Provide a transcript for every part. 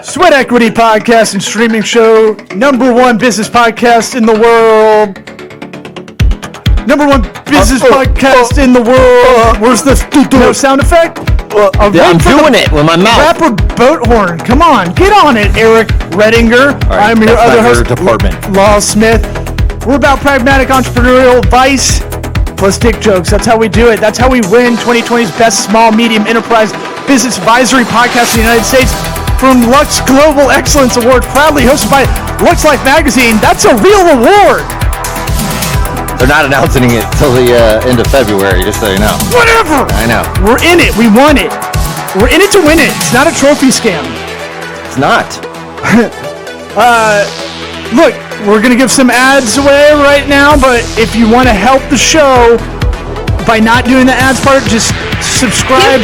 Sweat Equity Podcast and Streaming Show. Number one business podcast in the world. Number one business podcast in the world. Where's the sound effect? I'm doing it with my mouth. Rapper Boathorn. Come on, get on it, Eric Redinger. Right, I'm your other host, department. Law Smith. We're about pragmatic entrepreneurial advice plus dick jokes. That's how we do it. That's how we win 2020's Best Small Medium Enterprise Business Advisory Podcast in the United States from Lux Global Excellence Award, proudly hosted by Lux Life Magazine. That's a real award. They're not announcing it till the end of February, just so you know. Whatever. I know. We're in it. We won it. We're in it to win it. It's not a trophy scam. It's not. Look, we're going to give some ads away right now, but if you want to help the show by not doing the ads part, just subscribe,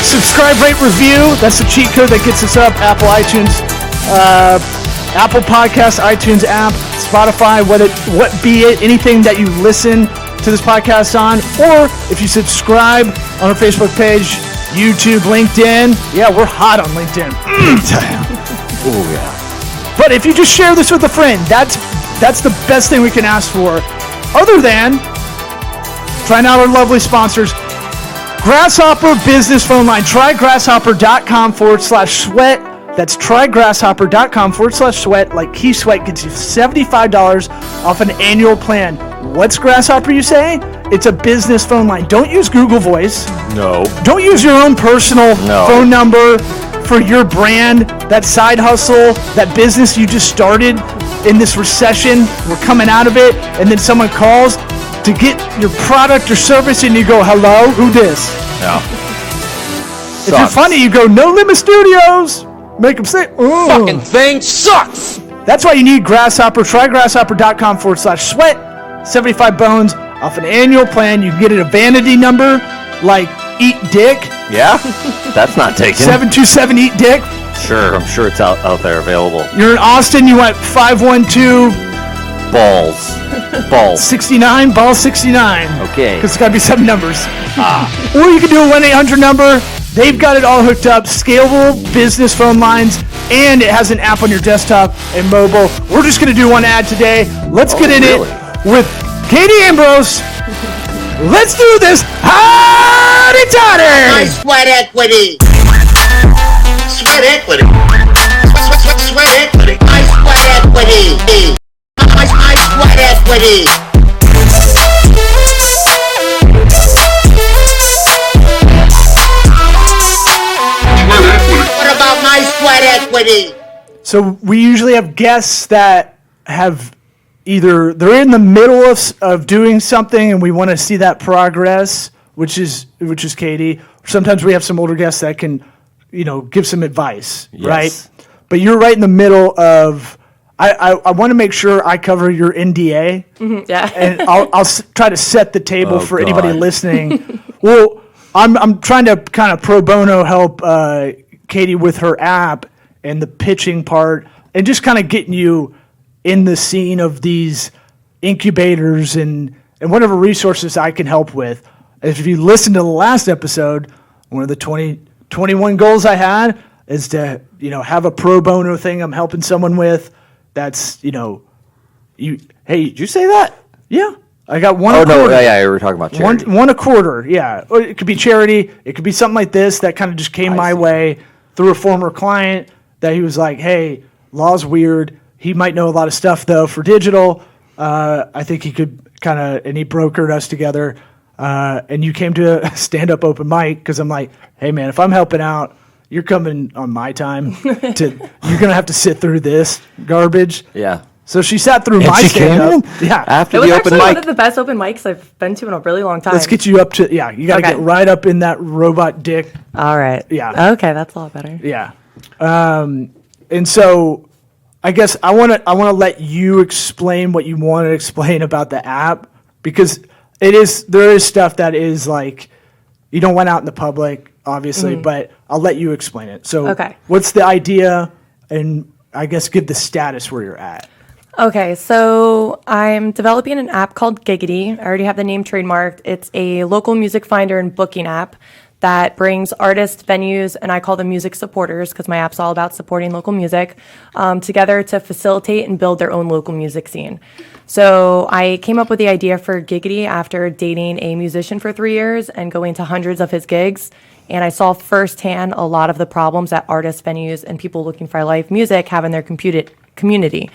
subscribe, rate, review. That's the cheat code that gets us up. Apple, iTunes, Apple Podcasts, iTunes app, Spotify, anything that you listen to this podcast on, or if you subscribe on our Facebook page, YouTube, LinkedIn. Yeah, we're hot on LinkedIn. Oh yeah. But if you just share this with a friend, that's the best thing we can ask for. Other than trying out our lovely sponsors, Grasshopper Business Phone Line. Try grasshopper.com/sweat. That's trygrasshopper.com/sweat. Like Key Sweat gets you $75 off an annual plan. What's Grasshopper, you say? It's a business phone line. Don't use Google Voice. No. Don't use your own personal phone number for your brand, that side hustle, that business you just started in this recession. We're coming out of it, and then someone calls to get your product or service, and you go, hello, who dis? No. If you're funny, you go, No Limit Studios. Make them say, ooh. Fucking thing sucks. That's why you need Grasshopper. Try grasshopper.com/sweat. 75 bones off an annual plan. You can get it a vanity number like Eat Dick. Yeah? That's not taken. 727 Eat Dick. Sure, I'm sure it's out there available. You're in Austin, you want 512 Balls. 69, ball 69. Okay. Because it's got to be 7 numbers. Or you can do a 1-800 number. They've got it all hooked up. Scalable business phone lines. And it has an app on your desktop and mobile. We're just going to do one ad today. Let's get in it with Katie Ambrose. Let's do this. Howdy toddy! My sweat equity. Sweat equity. Sweat equity. My sweat equity. My sweat equity. What about my sweat equity? So we usually have guests that have either they're in the middle of doing something and we want to see that progress, which is Katie. Sometimes we have some older guests that can, give some advice, right? But you're right in the middle of. I want to make sure I cover your NDA. Mm-hmm, yeah. And I'll try to set the table for anybody listening. Well, I'm trying to kind of pro bono help Katie with her app and the pitching part and just kind of getting you in the scene of these incubators and whatever resources I can help with. If you listen to the last episode, one of the 2021 goals I had is to, have a pro bono thing I'm helping someone with. That's, hey, did you say that? Yeah. I got one a quarter. Oh, no, yeah, we were talking about charity. One a quarter, yeah. Or it could be charity. It could be something like this that kind of just came my way through a former client that he was like, hey, law's weird. He might know a lot of stuff, though, for digital. I think he could kind of, and he brokered us together. And you came to a stand-up open mic because I'm like, hey, man, if I'm helping out, you're coming on my time. You're going to have to sit through this garbage. Yeah. So she sat through my stand-up. Yeah. After it was the actually open mic. one of the best open mics I've been to in a really long time. Let's get you up to, you got to get right up in that robot dick. All right. Yeah. Okay, that's a lot better. Yeah. And so I guess I want to let you explain what you want to explain about the app because there is stuff that is like, you don't want out in the public, obviously, but I'll let you explain it. So what's the idea and I guess give the status where you're at. Okay, so I'm developing an app called Giggidy. I already have the name trademarked. It's a local music finder and booking app that brings artists, venues, and I call them music supporters because my app's all about supporting local music, together to facilitate and build their own local music scene. So I came up with the idea for Giggidy after dating a musician for 3 years and going to hundreds of his gigs. And I saw firsthand a lot of the problems that artists, venues, and people looking for live music have in their community.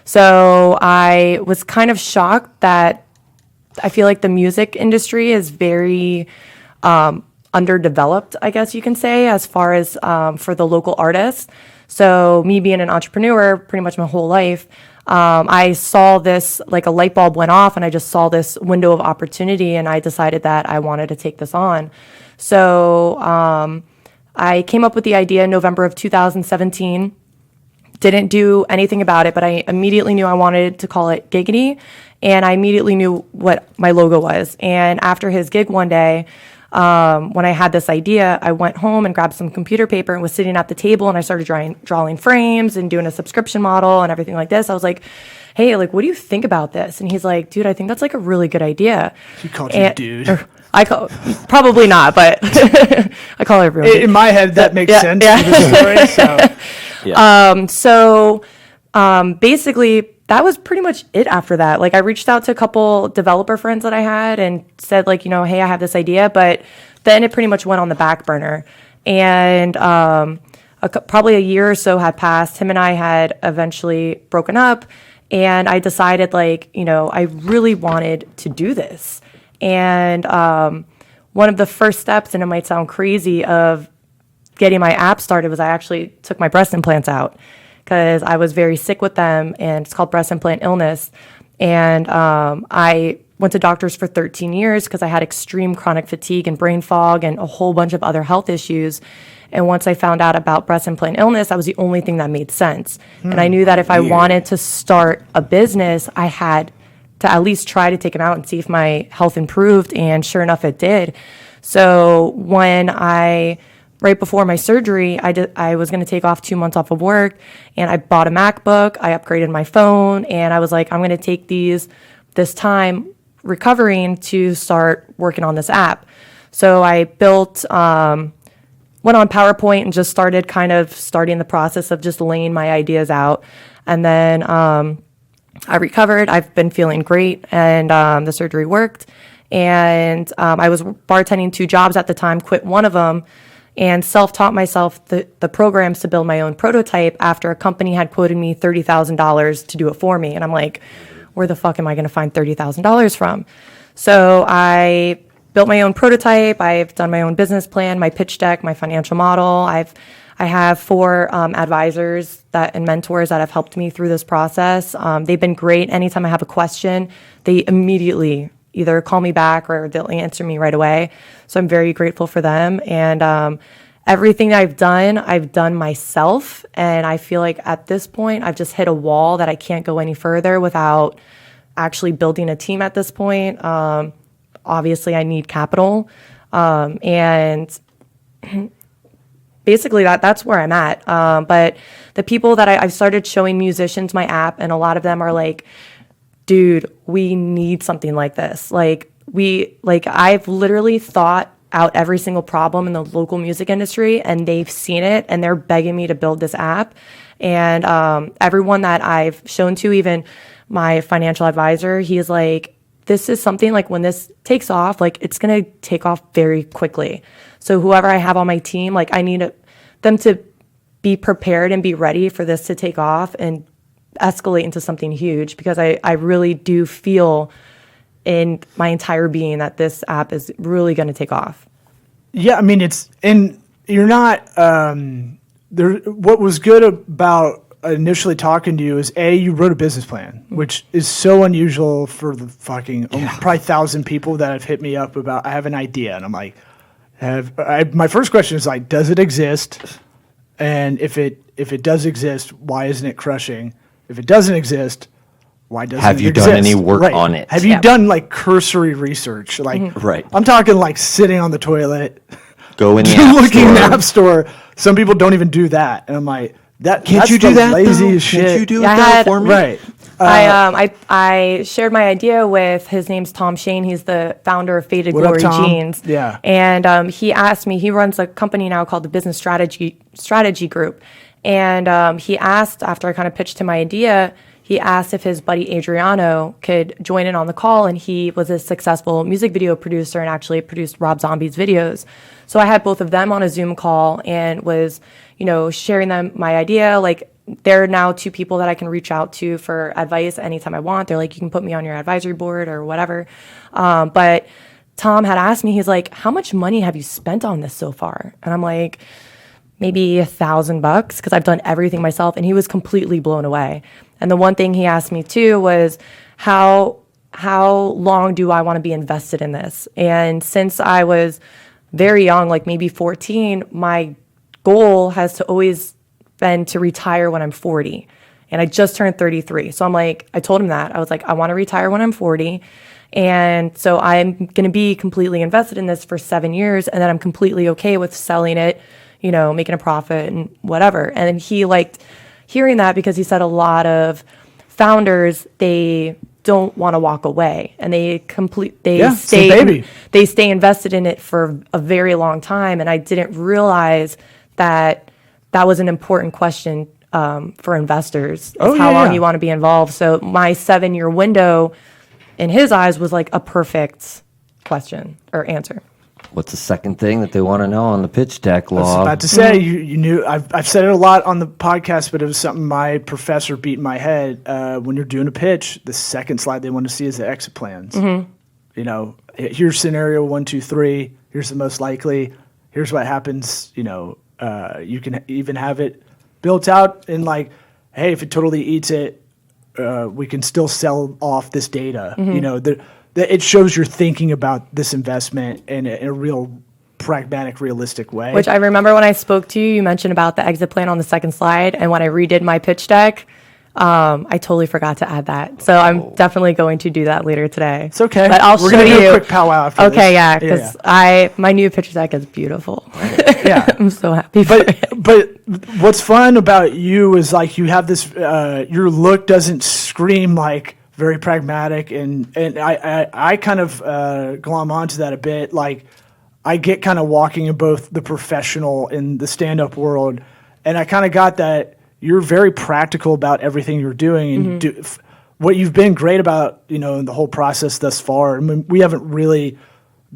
So I was kind of shocked that I feel like the music industry is very underdeveloped, I guess you can say, as far as for the local artists. So me being an entrepreneur pretty much my whole life, I saw this, like a light bulb went off and I just saw this window of opportunity and I decided that I wanted to take this on. So I came up with the idea in November of 2017, didn't do anything about it, but I immediately knew I wanted to call it Giggidy, and I immediately knew what my logo was. And after his gig one day, when I had this idea, I went home and grabbed some computer paper and was sitting at the table and I started drawing frames and doing a subscription model and everything like this. I was like, hey, like, what do you think about this? And he's like, dude, I think that's like a really good idea. He called you dude. I call, probably not, but I call everyone dude. In my head, that makes sense yeah. to the story. So, basically, that was pretty much it after that. Like, I reached out to a couple developer friends that I had and said, like, hey, I have this idea, but then it pretty much went on the back burner. And probably a year or so had passed. Him and I had eventually broken up, and I decided, like, I really wanted to do this. And one of the first steps, and it might sound crazy, of getting my app started was I actually took my breast implants out because I was very sick with them, and it's called breast implant illness. And I went to doctors for 13 years because I had extreme chronic fatigue and brain fog and a whole bunch of other health issues. And once I found out about breast implant illness, that was the only thing that made sense. And I knew that if I wanted to start a business, I had to at least try to take them out and see if my health improved, and sure enough, it did. So when right before my surgery, I was going to take off 2 months off of work, and I bought a MacBook, I upgraded my phone, and I was like, I'm going to take this time recovering to start working on this app. So I went on PowerPoint and just starting the process of just laying my ideas out. And then I recovered. I've been feeling great, and the surgery worked. And I was bartending 2 jobs at the time, quit one of them, and self-taught myself the programs to build my own prototype after a company had quoted me $30,000 to do it for me. And I'm like, where the fuck am I going to find $30,000 from? So I built my own prototype. I've done my own business plan, my pitch deck, my financial model. I have 4 advisors and mentors that have helped me through this process. They've been great. Anytime I have a question, they immediately either call me back or they'll answer me right away. So I'm very grateful for them. And everything that I've done myself. And I feel like at this point, I've just hit a wall that I can't go any further without actually building a team at this point. Obviously, I need capital. And basically, that's where I'm at. But the people that I've started showing musicians my app, and a lot of them are like, dude, we need something like this. I've literally thought out every single problem in the local music industry, and they've seen it, and they're begging me to build this app. And everyone that I've shown to, even my financial advisor, he's like, this is something, like, when this takes off, like, it's going to take off very quickly. So whoever I have on my team, like, I need them to be prepared and be ready for this to take off and escalate into something huge, because I really do feel in my entire being that this app is really going to take off. Yeah, I mean, you're not, what was good about initially talking to you is, you wrote a business plan, which is so unusual for the fucking probably 1,000 people that have hit me up about, I have an idea. And I'm like, my first question is like, does it exist? And if it does exist, why isn't it crushing? If it doesn't exist, why doesn't it exist? Have you done any work on it? Have you done like cursory research? Like, right. I'm talking like sitting on the toilet, go in the app looking store. in the app store. Some people don't even do that, and I'm like, Can't that's you do the that? laziest Can't shit. you do that for me? Right. I shared my idea with, his name's Tom Shane. He's the founder of Faded What up, Glory Tom? Jeans. Yeah. And he asked me, he runs a company now called the Business Strategy Group. And he asked, after I kind of pitched him my idea, he asked if his buddy Adriano could join in on the call. And he was a successful music video producer and actually produced Rob Zombie's videos. So I had both of them on a Zoom call and was, sharing them my idea. Like, they're now two people that I can reach out to for advice anytime I want. They're like, you can put me on your advisory board or whatever. But Tom had asked me, he's like, how much money have you spent on this so far? And I'm like, maybe $1,000 because I've done everything myself. And he was completely blown away. And the one thing he asked me too was, how long do I want to be invested in this? And since I was very young, like maybe 14, my goal has to always been to retire when I'm 40. And I just turned 33. So I told him that. I was like, I want to retire when I'm 40. And so I'm going to be completely invested in this for 7 years. And then I'm completely okay with selling it, making a profit and whatever. And he liked hearing that because he said a lot of founders, they don't want to walk away and they stay invested in it for a very long time. And I didn't realize that was an important question for investors, how long you want to be involved. So my 7-year window in his eyes was like a perfect question or answer. What's the second thing that they want to know on the pitch deck, I was Law? about to say, you knew, I've said it a lot on the podcast, but it was something my professor beat in my head. When you're doing a pitch, the second slide they want to see is the exit plans. Here's scenario 1, 2, 3. Here's the most likely. Here's what happens. You can even have it built out in like, hey, if it totally eats it, we can still sell off this data. It shows you're thinking about this investment in a real pragmatic, realistic way. Which I remember when I spoke to you, you mentioned about the exit plan on the second slide. And when I redid my pitch deck, I totally forgot to add that. So I'm definitely going to do that later today. It's okay. But I'll We're show gonna you. do a quick powwow after this. Okay, yeah, because my new pitch deck is beautiful. Yeah. I'm so happy for it. But what's fun about you is like you have this, your look doesn't scream like very pragmatic, and I kind of glom onto that a bit. Like I get kind of walking in both the professional and the stand-up world, and I kind of got that you're very practical about everything you're doing, and what you've been great about, in the whole process thus far. I mean, we haven't really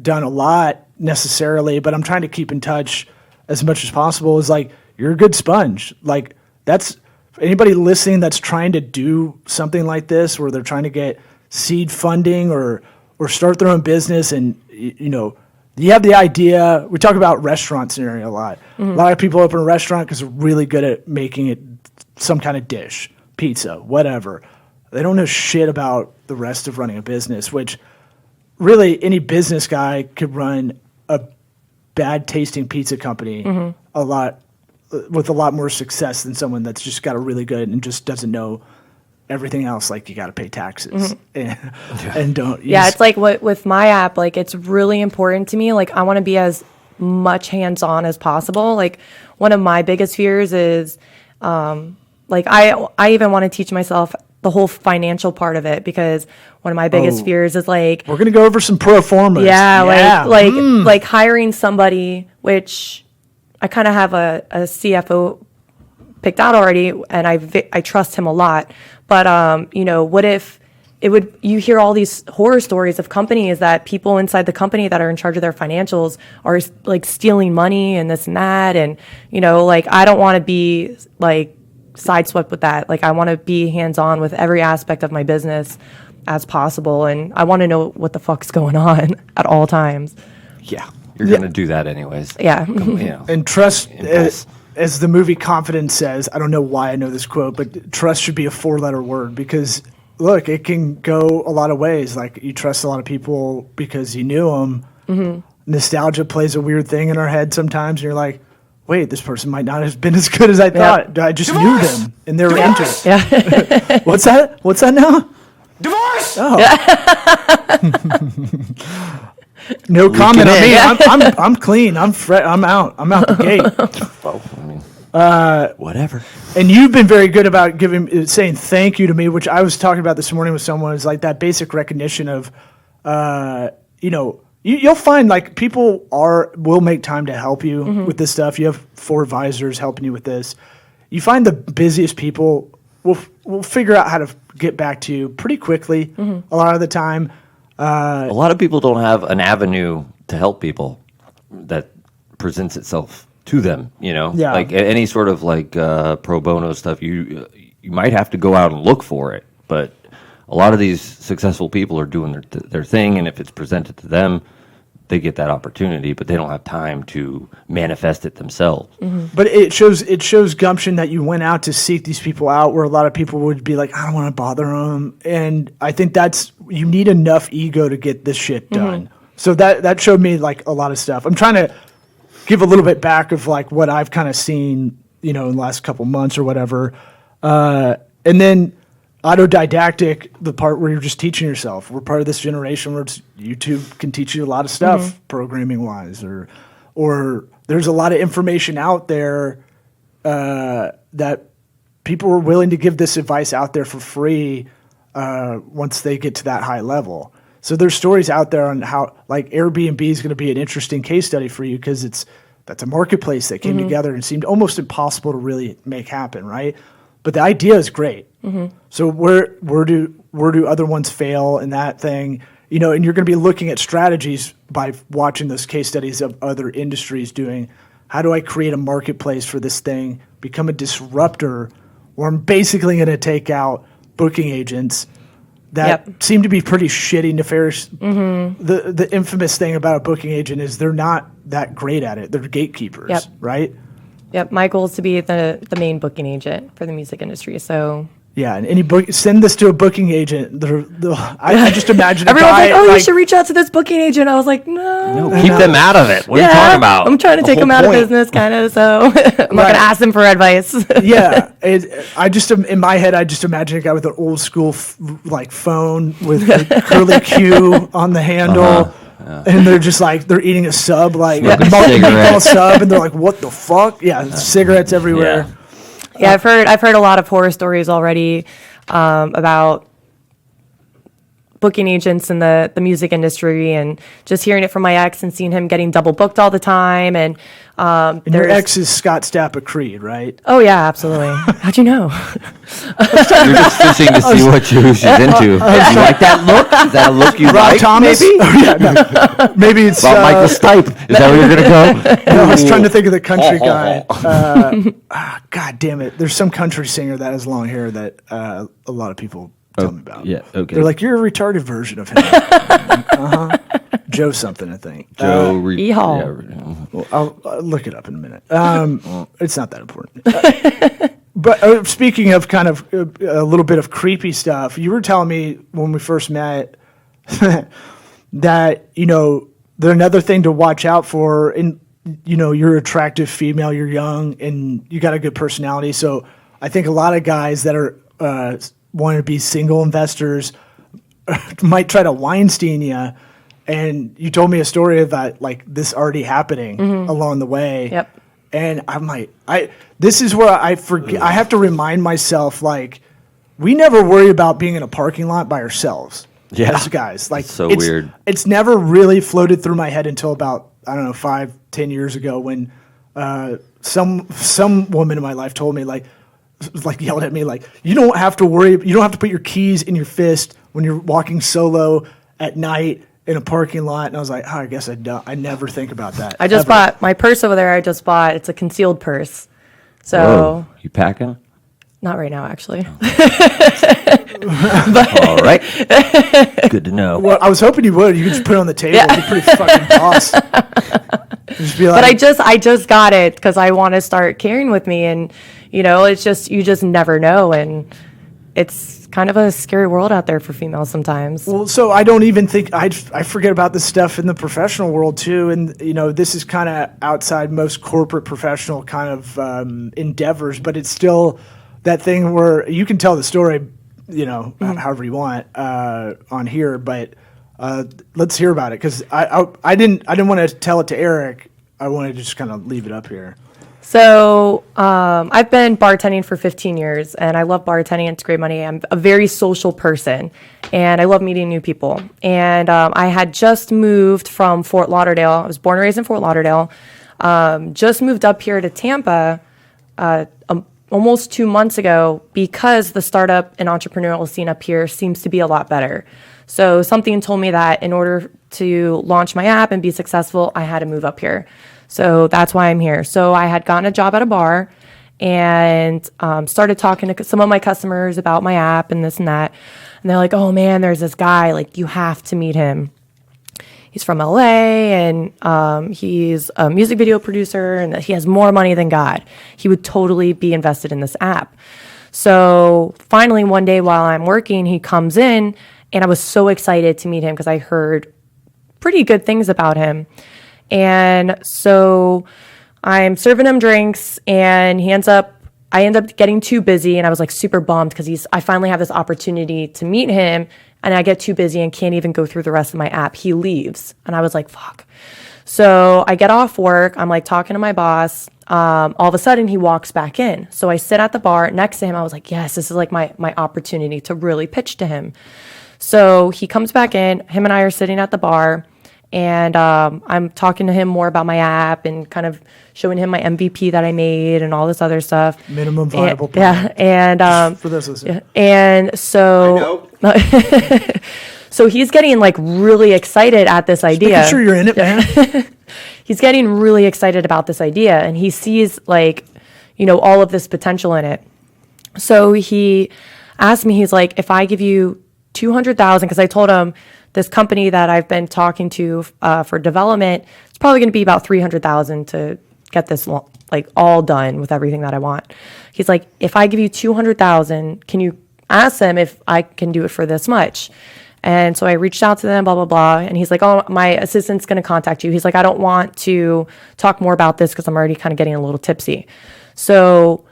done a lot necessarily, but I'm trying to keep in touch as much as possible. Is like you're a good sponge. Like that's anybody listening that's trying to do something like this, where they're trying to get seed funding or start their own business, and you have the idea. We talk about restaurant scenario a lot. A lot of people open a restaurant because they're really good at making it some kind of dish, pizza, whatever. They don't know shit about the rest of running a business, which really any business guy could run a bad tasting pizza company with a lot more success than someone that's just got a really good and just doesn't know everything else. Like you got to pay taxes and don't. Yeah, it's like with my app, like it's really important to me. Like I want to be as much hands-on as possible. Like one of my biggest fears is like I even want to teach myself the whole financial part of it, because one of my biggest fears is like we're gonna go over some pro formas. Like hiring somebody, which I kind of have a CFO picked out already, and I trust him a lot. But what if you hear all these horror stories of companies that people inside the company that are in charge of their financials are like stealing money and this and that, and like I don't want to be like sideswept with that. Like I want to be hands-on with every aspect of my business as possible, and I want to know what the fuck's going on at all times. Yeah, You're going to do that anyways. Yeah. And trust, as the movie Confidence says, I don't know why I know this quote, but trust should be a 4-letter word, because look, it can go a lot of ways. Like you trust a lot of people because you knew them. Nostalgia plays a weird thing in our head sometimes, and you're like, wait, this person might not have been as good as I thought. I just knew them, and they were into it. Yeah. What's that? What's that now? Divorce! Oh. No comment on me. I'm clean. I'm out. I'm out the gate. Well, I mean, Whatever. And you've been very good about saying thank you to me, which I was talking about this morning with someone. Is like that basic recognition of, you'll find like people will make time to help you with this stuff. You have 4 advisors helping you with this. You find the busiest people will figure out how to get back to you pretty quickly a lot of the time. A lot of people don't have an avenue to help people that presents itself to them, Yeah. like any sort of like pro bono stuff. You might have to go out and look for it, but a lot of these successful people are doing their thing, and if it's presented to them, they get that opportunity, but they don't have time to manifest it themselves. But it shows gumption that you went out to seek these people out, where a lot of people would be like, I don't want to bother them. And I think you need enough ego to get this shit done. So that showed me like a lot of stuff. I'm trying to give a little bit back of like what I've kind of seen, in the last couple months or whatever. And then autodidactic, the part where you're just teaching yourself. We're part of this generation where YouTube can teach you a lot of stuff, programming wise, or there's a lot of information out there that people are willing to give this advice out there for free once they get to that high level. So there's stories out there on how like Airbnb is going to be an interesting case study for you, because that's a marketplace that came together and seemed almost impossible to really make happen, right? But the idea is great. So where do other ones fail in that thing? And you're going to be looking at strategies by watching those case studies of other industries doing, how do I create a marketplace for this thing, become a disruptor, where I'm basically going to take out booking agents that seem to be pretty shitty, nefarious. The infamous thing about a booking agent is they're not that great at it. They're gatekeepers, right? Yep. My goal is to be the main booking agent for the music industry. So yeah, and send this to a booking agent. I just imagine a everyone's guy like, "Oh, you should reach out to this booking agent." I was like, "No, Keep them out of it. What are you talking about? I'm trying to take them out of business, kind of. So I'm not going to ask them for advice." Yeah, in my head, I just imagine a guy with an old school phone with a curly Q on the handle. And they're just like, they're eating a sub, like meatball sub, and they're like, what the fuck? Yeah, cigarettes everywhere. Yeah, I've heard a lot of horror stories already about booking agents in the music industry, and just hearing it from my ex and seeing him getting double booked all the time. And your ex is Scott Stapp of Creed, right? Oh yeah, absolutely. How'd you know? You're just fishing to see who she's into. You like that look? Is that a look you Rob like? Thomas? Maybe? No. Maybe it's Michael Stipe. Is that where you're gonna go? No, I was trying to think of the country guy. God damn it! There's some country singer that has long hair that a lot of people tell me about. Yeah, okay. They're like, you're a retarded version of him. Joe something, I think. Joe. Well, I'll look it up in a minute. It's not that important. But speaking of kind of a little bit of creepy stuff, you were telling me when we first met that, they're another thing to watch out for. And, you're an attractive female, you're young, and you got a good personality. So I think a lot of guys that are want to be single investors might try to Weinstein you. And you told me a story about like this already happening along the way. Yep. And I'm like, this is where I forget. I have to remind myself, like, we never worry about being in a parking lot by ourselves. Yeah. As guys, like, so it's weird. It's never really floated through my head until about, I don't know, 5-10 years ago, when some woman in my life told me, like yelled at me, like, you don't have to worry. You don't have to put your keys in your fist when you're walking solo at night in a parking lot. And I was like, I guess I don't. I never think about that. I just bought my purse over there. It's a concealed purse. So Whoa. You packing? not right now, actually. All right. Good to know. Well, I was hoping you would. You could just put it on the table. It'd be pretty fucking boss. Just be like, But I just got it because I want to start carrying with me, and it's just, you just never know, and it's kind of a scary world out there for females sometimes. well, so I don't even think I forget about this stuff in the professional world too, and this is kind of outside most corporate professional kind of endeavors, but it's still that thing where you can tell the story, however you want on here, but let's hear about it, because I didn't want to tell it to Eric. I wanted to just kind of leave it up here. So I've been bartending for 15 years, and I love bartending. It's great money. I'm a very social person, and I love meeting new people. And I had just moved from Fort Lauderdale. I was born and raised in Fort Lauderdale. Just moved up here to Tampa almost 2 months ago because the startup and entrepreneurial scene up here seems to be a lot better. So something told me that in order to launch my app and be successful, I had to move up here. So that's why I'm here. So I had gotten a job at a bar and started talking to some of my customers about my app and this and that. And they're like, oh man, there's this guy, like you have to meet him. He's from LA and he's a music video producer and he has more money than God. He would totally be invested in this app. So finally one day while I'm working, he comes in and I was so excited to meet him because I heard pretty good things about him. And so I'm serving him drinks and I end up getting too busy and I was like super bummed because I finally have this opportunity to meet him and I get too busy and can't even go through the rest of my app. He leaves and I was like, fuck. So I get off work. I'm like talking to my boss. All of a sudden he walks back in. So I sit at the bar next to him. I was like, yes, this is like my opportunity to really pitch to him. So he comes back in, him and I are sitting at the bar and I'm talking to him more about my app and kind of showing him my MVP that I made and all this other stuff. Minimum viable product. Yeah, and for those listening. And so so he's getting like really excited at this idea. Making sure you're in it, man. He's getting really excited about this idea and he sees like, all of this potential in it. So he asked me, he's like, if I give you 200,000, because I told him this company that I've been talking to for development, it's probably going to be about 300,000 to get this like all done with everything that I want. He's like, if I give you 200,000, can you ask them if I can do it for this much? And so I reached out to them, blah, blah, blah. And he's like, oh, my assistant's going to contact you. He's like, I don't want to talk more about this because I'm already kind of getting a little tipsy. So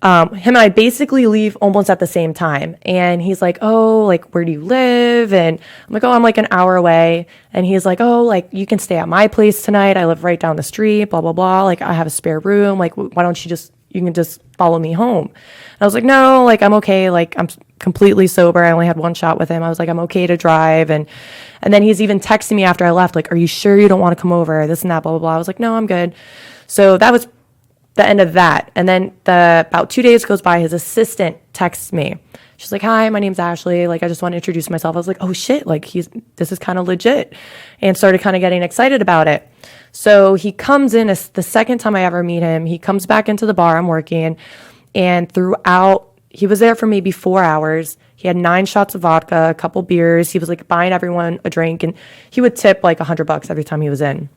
him and I basically leave almost at the same time. And he's like, oh, like, where do you live? And I'm like, oh, I'm like an hour away. And he's like, oh, like, you can stay at my place tonight. I live right down the street, blah, blah, blah. Like, I have a spare room. Like, why don't you can just follow me home. And I was like, no, like, I'm okay. Like, I'm completely sober. I only had one shot with him. I was like, I'm okay to drive. And then he's even texting me after I left, like, are you sure you don't want to come over? This and that, blah, blah, blah. I was like, no, I'm good. So that was the end of that. And then about 2 days goes by, his assistant texts me. She's like, hi, my name's Ashley. Like, I just want to introduce myself. I was like, oh shit, like this is kind of legit. And started kind of getting excited about it. So he comes in, the second time I ever meet him, he comes back into the bar I'm working. And he was there for maybe 4 hours. He had 9 shots of vodka, a couple beers. He was like buying everyone a drink and he would tip like $100 every time he was in.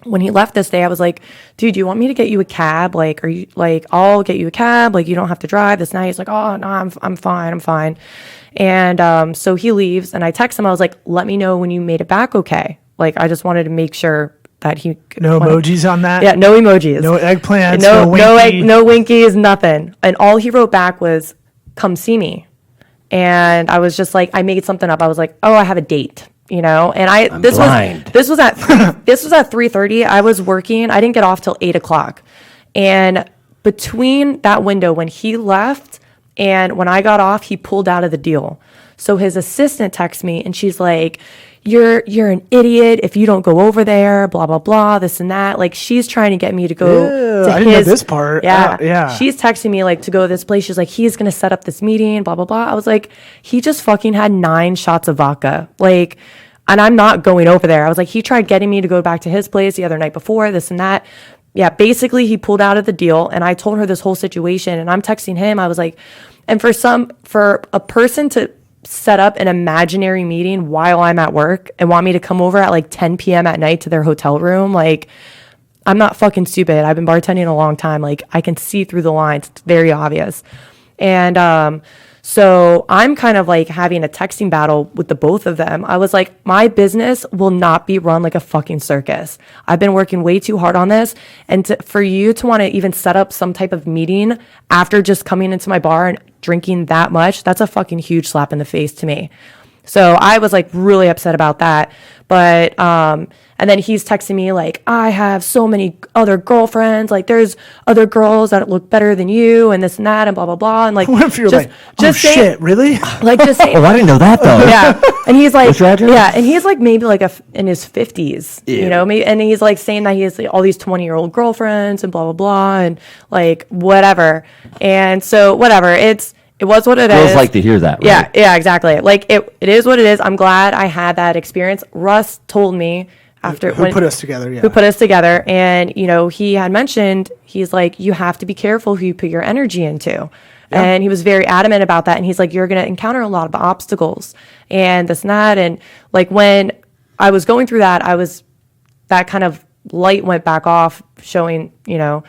When he left this day, I was like, dude, do you want me to get you a cab? Like, are you like, I'll get you a cab. Like, you don't have to drive this night. He's like, oh, no, I'm fine. And so he leaves and I text him. I was like, let me know when you made it back okay. Like, I just wanted to make sure that he... No emojis on that? Yeah, no emojis. No eggplants, no winky. No winkies, nothing. And all he wrote back was, come see me. And I was just like, I made something up. I was like, oh, I have a date. And this was at 3:30. I was working. I didn't get off till 8:00. And between that window when he left and when I got off, he pulled out of the deal. So his assistant texts me and she's like, you're an idiot if you don't go over there, blah, blah, blah, this and that. Like, she's trying to get me to go to I didn't know this part. Yeah. Yeah. She's texting me like to go to this place. She's like, he's going to set up this meeting, blah, blah, blah. I was like, he just fucking had 9 shots of vodka. Like, and I'm not going over there. I was like, he tried getting me to go back to his place the other night before, this and that. Yeah, basically he pulled out of the deal and I told her this whole situation and I'm texting him. I was like, and for a person to set up an imaginary meeting while I'm at work and want me to come over at like 10 p.m. at night to their hotel room, like, I'm not fucking stupid. I've been bartending a long time. Like, I can see through the lines. It's very obvious. And so I'm kind of like having a texting battle with the both of them. I was like, my business will not be run like a fucking circus. I've been working way too hard on this. And for you to want to even set up some type of meeting after just coming into my bar and drinking that much, that's a fucking huge slap in the face to me. So I was like really upset about that. But And then he's texting me like, I have so many other girlfriends. Like, there's other girls that look better than you, and this and that, and blah blah blah. And like, What if you're like, shit, really? like just saying, Oh, I didn't know that though. yeah. And he's like, What's your address? yeah, and he's like maybe like in his 50s, you know, maybe, and he's like saying that he has like, all these 20-year-old girlfriends and blah blah blah, and like whatever. And so whatever, it was what it is. Girls like to hear that, right? Yeah, exactly. Like it is what it is. I'm glad I had that experience. Russ told me after Who put us together? Yeah. who put us together, and you know, he had mentioned, he's like, you have to be careful who you put your energy into. And he was very adamant about that. And he's like, you're going to encounter a lot of obstacles and this and that. And like when I was going through that, that kind of light went back off, showing, you know,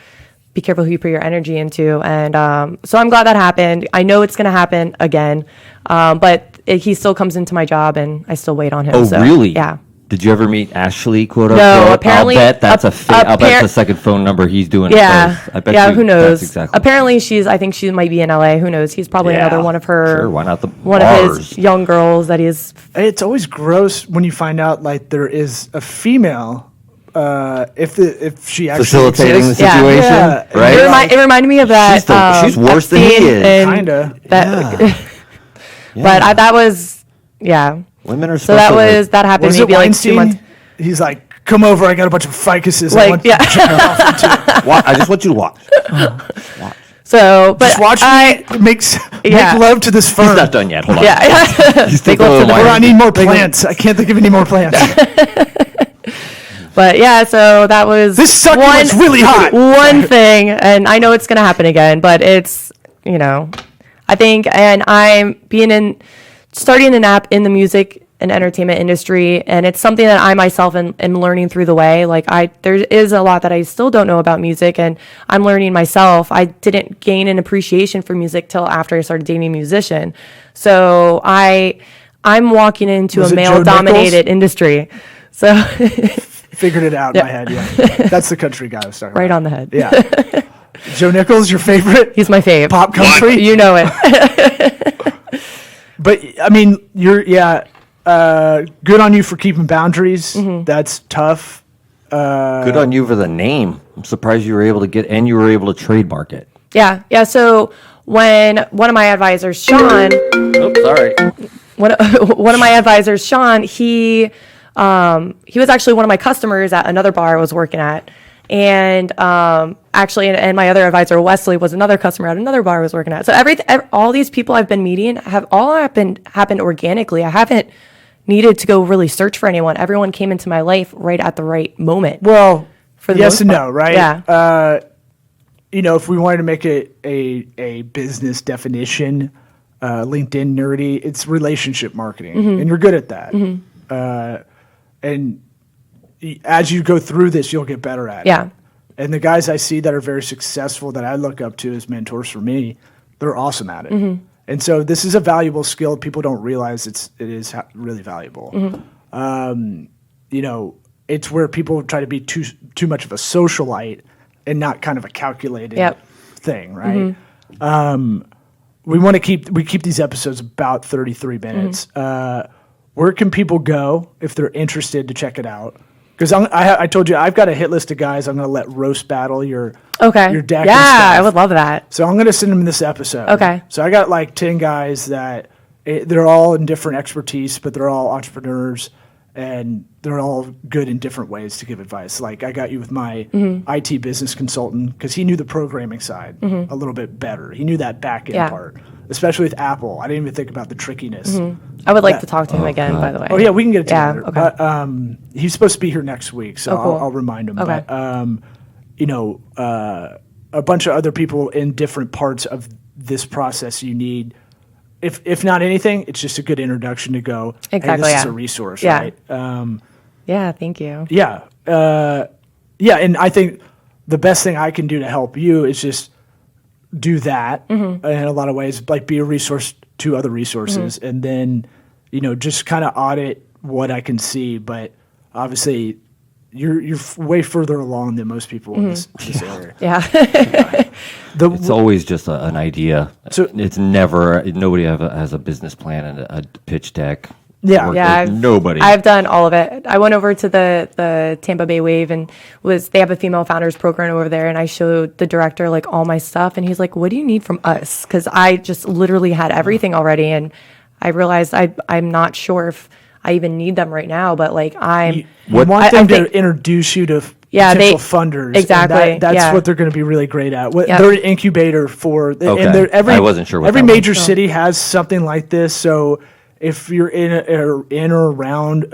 be careful who you put your energy into. And so I'm glad that happened. I know it's going to happen again. But he still comes into my job and I still wait on him. Oh, so, really? Yeah. Did you ever meet Ashley, quote No, unquote? apparently- I'll bet that's I'll bet the second phone number he's doing. Yeah. First. I bet yeah. you Who knows? That's exactly. Apparently I think she might be in LA. Who knows? He's probably Yeah. another one of her. Sure, why not the one bars? of his young girls that he's. It's always gross when you find out like there is a female, if she actually Facilitating the exists. Yeah. situation, Yeah. right? It reminded me of that. She's worse than he scene is. in Kinda. That, Yeah. But that was, yeah. Women are So that special. that happened Was it maybe like 2 Weinstein? months. He's like, come over, I got a bunch of ficuses. I Like, want yeah. I just want you to watch. So, but Just watch me make Yeah. love to this fern. He's not done yet. Hold on. yeah. He's still Big love to going the Or I wine. need more plants. I can't think of any more plants. But yeah, so that was This succulent's really hot. One thing, and I know it's going to happen again, but it's, you know, I think, and I'm starting an app in the music and entertainment industry, and it's something that I myself am learning through the way. Like there is a lot that I still don't know about music, and I'm learning myself. I didn't gain an appreciation for music till after I started dating a musician. So I'm walking into Was a it Joe male-dominated industry. So Figured it out in my head, yeah. That's the country guy I was talking right about. on the head. Yeah. Joe Nichols, your favorite? He's my fave. Pop country? You know it. But, I mean, good on you for keeping boundaries. Mm-hmm. That's tough. Good on you for the name. I'm surprised you were able to trademark it. Yeah. So when one of my advisors, Sean, Oops, sorry. one of my advisors, Sean, he was actually one of my customers at another bar I was working at. And and my other advisor, Wesley, was another customer at another bar I was working at. So all these people I've been meeting have all happened organically. I haven't needed to go really search for anyone. Everyone came into my life right at the right moment. Well, For the yes most and part. no, right? Yeah. If we wanted to make it a business definition, LinkedIn nerdy, it's relationship marketing, Mm-hmm. and you're good at that. And as you go through this, you'll get better at it. Yeah. And the guys I see that are very successful that I look up to as mentors for me, they're awesome at it. Mm-hmm. And so this is a valuable skill. People don't realize it is really valuable. Mm-hmm. It's where people try to be too much of a socialite and not kind of a calculated Yep. thing, right? We keep these episodes about 33 minutes. Where can people go if they're interested to check it out? Because I told you I've got a hit list of guys I'm going to let roast battle your Okay. deck. Yeah, and stuff. I would love that. So I'm going to send them this episode. Okay. So I got like 10 guys that they're all in different expertise, but they're all entrepreneurs and they're all good in different ways to give advice. Like I got you with my IT business consultant because he knew the programming side a little bit better. He knew that back end Yeah. part, especially with Apple. I didn't even think about the trickiness. I would like to talk to him again, by the way. Oh yeah, we can get it Yeah, together. okay. But he's supposed to be here next week, so Oh, cool. I'll remind him. Okay. But a bunch of other people in different parts of this process you need. If not anything, it's just a good introduction to go. Hey, Exactly, this is yeah. a resource, Yeah. right? Yeah, thank you. Yeah, and I think the best thing I can do to help you is just do that in a lot of ways, like be a resource to other resources, and then just kind of audit what I can see. But obviously, you're way further along than most people in this area. Yeah. It's always just an idea. So- It's never, nobody has a business plan and a pitch deck. Yeah. Worked Yeah, with nobody. I've done all of it. I went over to the Tampa Bay Wave and they have a female founders program over there, and I showed the director like all my stuff, and he's like, "What do you need from us?" Because I just literally had everything already, and I realized I'm not sure if I even need them right now, but like You want them to introduce you to potential funders. Exactly. And that's what they're going to be really great at. Yep. They're an incubator for, Okay. and I wasn't sure what every that was. major city has something like this. So if you're in or around,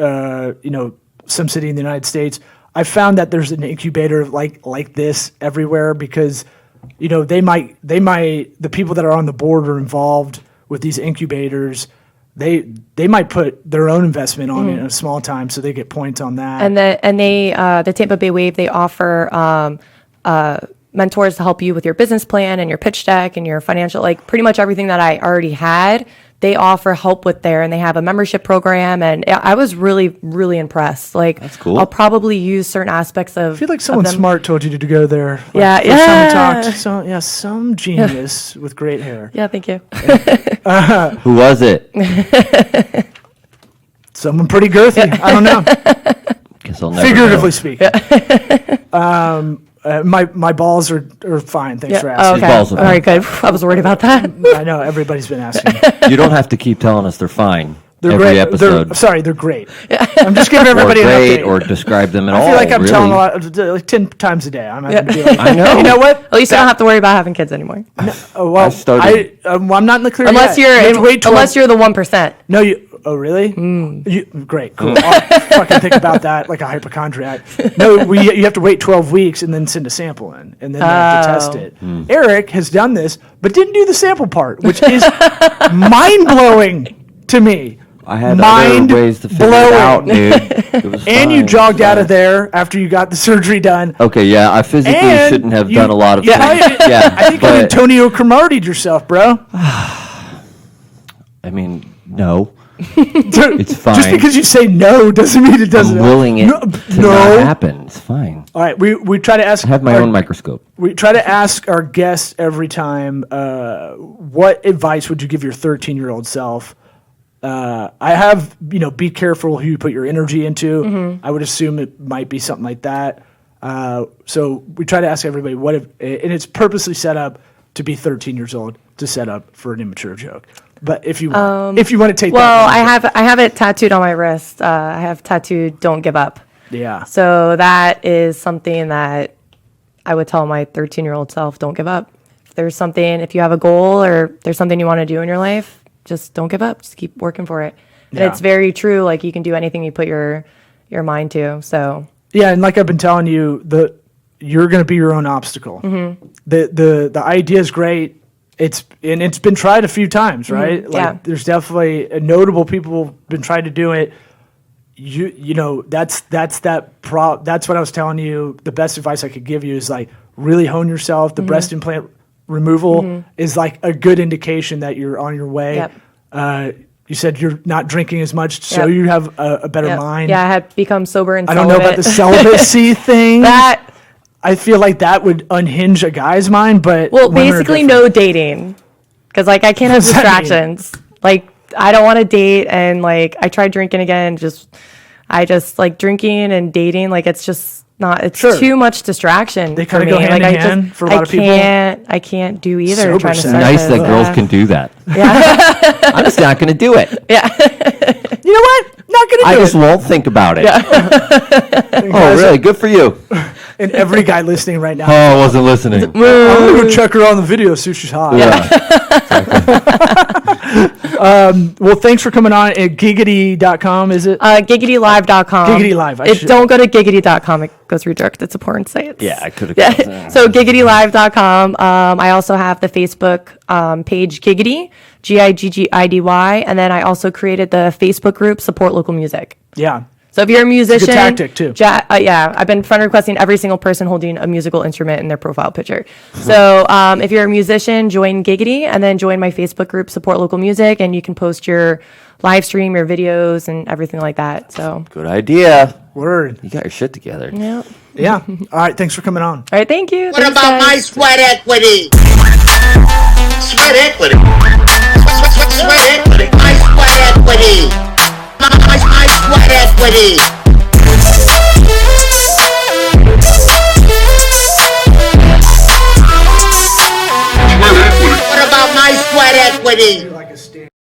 some city in the United States, I found that there's an incubator like this everywhere because, the people that are on the board are involved with these incubators. They might put their own investment on it in a small time, so they get points on that. And the Tampa Bay Wave, they offer mentors to help you with your business plan and your pitch deck and your financial, like pretty much everything that I already had. They offer help with there, and they have a membership program. And I was really, really impressed. Like, That's cool. I'll probably use certain aspects of. I feel like someone smart told you to go there. Yeah, first time we yeah. talked, some genius with great hair. Yeah, thank you. Who was it? Someone pretty girthy. I don't know. Guess I'll never Figuratively know. speaking. My balls are fine. Thanks for Oh, asking. okay. balls are All right, good. I was worried about that. I know everybody's been asking. You don't have to keep telling us they're fine. They're every great. episode. They're great. I'm just giving everybody or an great, update. or describe them at all. I feel like I'm really. telling a lot, like 10 times a day. I'm having to be like, I know. you know what? At least I don't have to worry about having kids anymore. Oh, well, I started- I'm not in the clear Unless yet. You have to wait 12 unless you're the 1%. No, you. Oh, really? Great, cool. I'll fucking think about that like a hypochondriac. No, you have to wait 12 weeks and then send a sample in, and then they have to test it. Eric has done this, but didn't do the sample part, which is mind blowing to me. I had other ways to figure it out, dude. It was And you fine. jogged out of there after you got the surgery done. Okay, yeah, I physically And shouldn't have you- done a lot of yeah, things. Yeah, I think you but, Antonio Cromartied yourself, bro. I mean, no. It's fine. Just because you say no doesn't mean it doesn't. I'm willing it No. to not happen. It's fine. All right, we try to ask. I have my own microscope. We try to ask our guests every time, what advice would you give your 13-year-old self? I have, be careful who you put your energy into. Mm-hmm. I would assume it might be something like that. So we try to ask everybody and it's purposely set up to be 13 years old to set up for an immature joke. But if you want to take Well, that. I have it tattooed on my wrist. I have tattooed "Don't give up." Yeah. So that is something that I would tell my 13-year-old self: don't give up. If you have a goal or there's something you want to do in your life, just don't give up. Just keep working for it. And Yeah. it's very true. Like, you can do anything you put your mind to. So Yeah, and like I've been telling you, you're going to be your own obstacle. Mm-hmm. The idea is great. It's been tried a few times, right? Mm-hmm. Yeah. There's definitely notable people have been trying to do it. That's what I was telling you. The best advice I could give you is like really hone yourself. Mm-hmm. The breast implant removal is like a good indication that you're on your way. Yep. You said you're not drinking as much, so Yep. you have a better Yep. mind. Yeah, I had become sober and I don't know about the celibacy thing. that. I feel like that would unhinge a guy's mind, but Well, women are basically different. no dating, because like I can't have What does that mean? distractions. Like, I don't want to date, and like I tried drinking again. I just like drinking and dating. Like, it's just not. It's Sure. too much distraction. They for kinda me. go hand like, in I hand just, for a lot of people. I can't do either. Sober trying to sex. start Nice this. that girls can do that. Yeah. I'm just not going to do it. You know what? Not gonna I do just it. won't think about it. Oh, really? Good for you. And every guy listening right now, Oh, I wasn't listening. I'm gonna go check her on the video, see if she's hot. Yeah. Well, thanks for coming on at Giggidy.com, is it? Giggidylive.com. Giggity Live, I should- Don't go to Giggidy.com. It goes redirected. It's a porn site. Yeah, I could have. Yeah. So Giggidylive.com. I also have the Facebook page Giggidy, Giggidy, and then I also created the Facebook group Support Local Music. Yeah. So if you're a musician, tactic, too. Yeah, I've been friend requesting every single person holding a musical instrument in their profile picture. So if you're a musician, join Giggidy, and then join my Facebook group Support Local Music, and you can post your live stream, your videos, and everything like that. So Good idea. Word. You got your shit together. yeah. Yeah. All right. Thanks for coming on. All right, thank you. What Thanks, about my guys. sweat equity? Sweat equity. Sweat equity. My sweat equity. equity? What about my sweat equity?